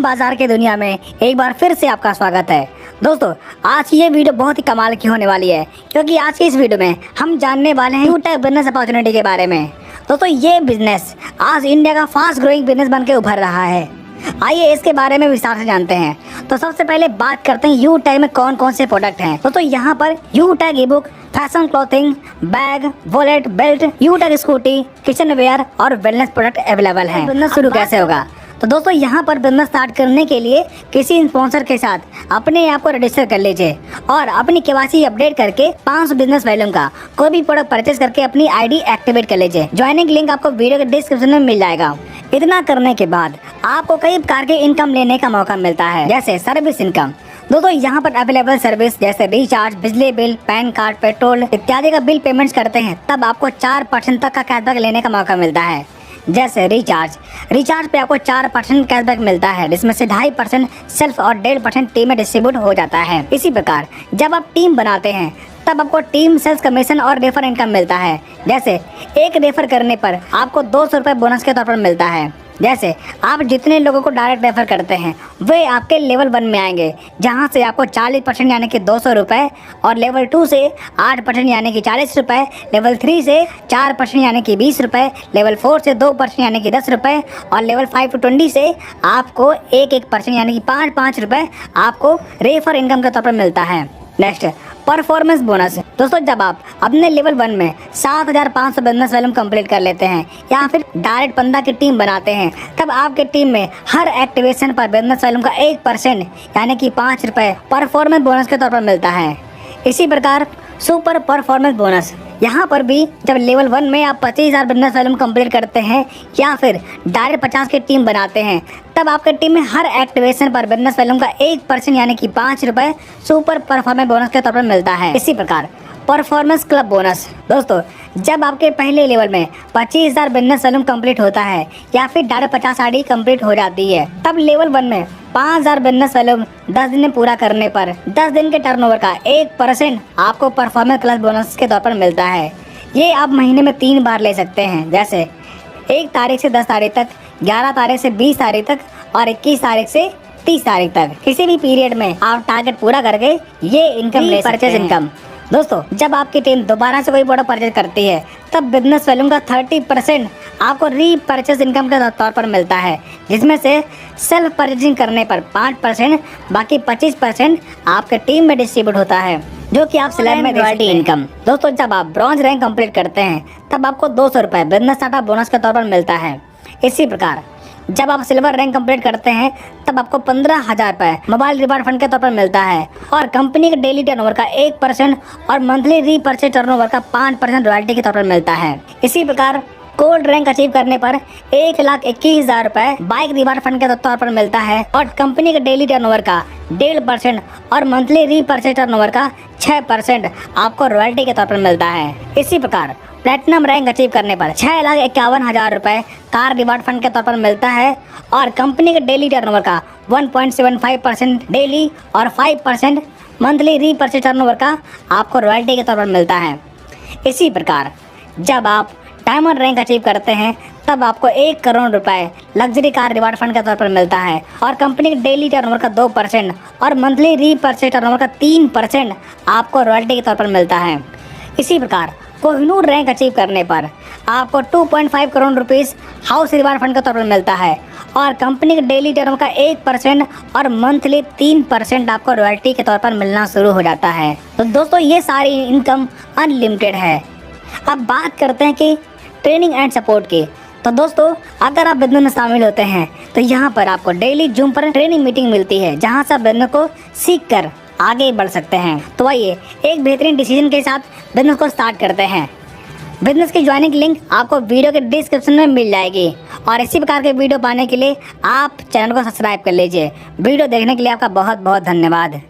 बाजार की दुनिया में एक बार फिर से आपका स्वागत है। दोस्तों, आज की ये वीडियो बहुत ही कमाल की होने वाली है, क्योंकि आज की इस वीडियो में हम जानने वाले हैं यूटेक बिजनेस अपॉर्चुनिटी के बारे में। दोस्तों, ये बिजनेस आज इंडिया का फास्ट ग्रोइंग बिजनेस बन के उभर रहा है। आइए इसके बारे में विस्तार से जानते हैं। तो सबसे पहले बात करते हैं यूटेक में कौन कौन से प्रोडक्ट हैं। तो यहाँ पर Utech e book, fashion clothing, bag, wallet, belt, Utech scooty, kitchen ware और वेलनेस प्रोडक्ट अवेलेबल हैं। बिजनेस शुरू कैसे होगा? तो दोस्तों, यहाँ पर बिजनेस स्टार्ट करने के लिए किसी स्पॉन्सर के साथ अपने आप को रजिस्टर कर लीजिए और अपनी केवाईसी अपडेट करके 500 बिजनेस वॉल्यूम का कोई भी प्रोडक्ट परचेज करके अपनी आईडी एक्टिवेट कर लीजिए। ज्वाइनिंग लिंक आपको वीडियो के डिस्क्रिप्शन में मिल जाएगा। इतना करने के बाद आपको कई प्रकार के इनकम लेने का मौका मिलता है, जैसे सर्विस इनकम। दोस्तों, यहाँ पर अवेलेबल सर्विस जैसे रिचार्ज, बिजली बिल, पैन कार्ड, पेट्रोल इत्यादि का बिल पेमेंट्स करते हैं तब आपको 4% तक का कैशबैक लेने का मौका मिलता है। जैसे रिचार्ज पे आपको 4% कैशबैक मिलता है, जिसमें से 2.5% सेल्फ और 1.5% टीम में डिस्ट्रीब्यूट हो जाता है। इसी प्रकार जब आप टीम बनाते हैं तब आपको टीम सेल्स कमीशन और रेफर इनकम मिलता है। जैसे एक रेफर करने पर आपको 200 रुपये बोनस के तौर पर मिलता है। जैसे आप जितने लोगों को डायरेक्ट रेफर करते हैं वे आपके लेवल 1 में आएंगे, जहां से आपको 40% यानी कि 200 रुपये, और लेवल 2 से 8% यानी कि 40 रुपये, लेवल 3 से 4% यानी कि 20 रुपये, लेवल 4 से 2% यानी कि 10 रुपये, और लेवल 5 to 20 से आपको 1% यानी कि 5 रुपये आपको रेफर इनकम के तौर पर मिलता है। Next, performance bonus. दोस्तों, जब आप अपने लेवल 1 में 7500 बिजनेस वॉल्यूम कंप्लीट कर लेते हैं या फिर डायरेक्ट 15 की टीम बनाते हैं, तब आपके टीम में हर एक्टिवेशन पर बिजनेस वॉल्यूम का 1% यानी कि 5 रुपये परफॉर्मेंस बोनस के तौर पर मिलता है। इसी प्रकार सुपर परफॉर्मेंस बोनस, यहाँ पर भी जब लेवल 1 में आप 25,000 बिजनेस वॉल्यूम कंप्लीट करते हैं या फिर डायरेक्ट 50 की टीम बनाते हैं, तब आपके टीम में हर एक्टिवेशन पर बिजनेस वॉल्यूम का 1% यानी कि 5 रुपये सुपर परफॉर्मेंस बोनस के तौर पर मिलता है। इसी प्रकार परफॉर्मेंस क्लब बोनस। दोस्तों, जब आपके पहले लेवल में 25,000 बिजनेस वॉल्यूम कंप्लीट होता है या फिर डायरेक्ट 50 आईडी कंप्लीट हो जाती है, तब लेवल 1 में 5,000 बिजनेस वॉल्यूम 10 दिन में पूरा करने पर 10 दिन के टर्नओवर का 1% आपको परफॉर्मेंस क्लब बोनस के तौर पर मिलता है। ये आप महीने में 3 बार ले सकते हैं, जैसे 1 तारीख से 10 तारीख तक, 11 तारीख से 20 तारीख तक और 21 तारीख से 30 तारीख तक। किसी भी पीरियड में आप टारगेट पूरा करके ये इनकम ले सकते हैं। इनकम दोस्तों, जब आपकी टीम दोबारा से कोई प्रोडक्ट परचेज करती है तब बिजनेस वॉल्यूम का 30% आपको रीपरचेज इनकम के तौर पर मिलता है, जिसमें से सेल्फ परचेजिंग करने पर 5%, बाकी 25% आपके टीम में डिस्ट्रीब्यूट होता है, जो कि आप सिलेक्ट में रॉयल्टी इनकम। दोस्तों, जब आप ब्रॉन्ज रैंक कंप्लीट करते हैं तब आपको 200 रुपये बिजनेस स्टार्टअप बोनस के तौर पर मिलता है। इसी प्रकार जब आप सिल्वर रैंक कंप्लीट करते हैं तब आपको 15,000 रुपये मोबाइल रिवार्ड फंड के तौर पर मिलता है, और कंपनी के डेली टर्नओवर का 1% और मंथली रीपरचेज टर्नओवर का 5% रॉयल्टी के तौर पर मिलता है। इसी प्रकार गोल्ड रैंक अचीव करने पर 1,21,000 रुपये बाइक रिवार्ड फंड के तौर पर मिलता है, और कंपनी के डेली टर्नओवर का 1.5% और मंथली रीपरचेज टर्नओवर का 6% आपको रॉयल्टी के तौर पर मिलता है। इसी प्रकार प्लेटिनम रैंक अचीव करने पर 6,51,000 रुपये कार रिवार्ड फंड के तौर पर मिलता है, और कंपनी के डेली टर्नओवर का 1.75% डेली और 5% मंथली रीपरचेज टर्नओवर का आपको रॉयल्टी के तौर पर मिलता है। इसी प्रकार जब आप डायमंड रैंक अचीव करते हैं तब आपको 1 करोड़ रुपए लग्जरी कार रिवार्ड फंड के तौर पर मिलता है, और कंपनी के डेली टर्नओवर का 2% और मंथली रीपरचेज टर्नओवर का 3% आपको रॉयल्टी के तौर पर मिलता है। इसी प्रकार कोहिनूर रैंक अचीव करने पर आपको 2.5 crore rupees house reward fund के तौर पर मिलता है, और कंपनी के डेली टर्नओवर का 1% और मंथली 3% आपको रॉयल्टी के तौर पर मिलना शुरू हो जाता है। तो दोस्तों, ये सारी इनकम अनलिमिटेड है। अब बात करते हैं कि ट्रेनिंग एंड सपोर्ट की। तो दोस्तों, अगर आप बिजनेस में शामिल होते हैं तो यहाँ पर आपको डेली जूम पर ट्रेनिंग मीटिंग मिलती है, जहाँ से आप बिजनेस को सीख कर आगे बढ़ सकते हैं। तो आइए एक बेहतरीन डिसीजन के साथ बिजनेस को स्टार्ट करते हैं। बिजनेस की ज्वाइनिंग लिंक आपको वीडियो के डिस्क्रिप्शन में मिल जाएगी, और इसी प्रकार के वीडियो पाने के लिए आप चैनल को सब्सक्राइब कर लीजिए। वीडियो देखने के लिए आपका बहुत बहुत धन्यवाद।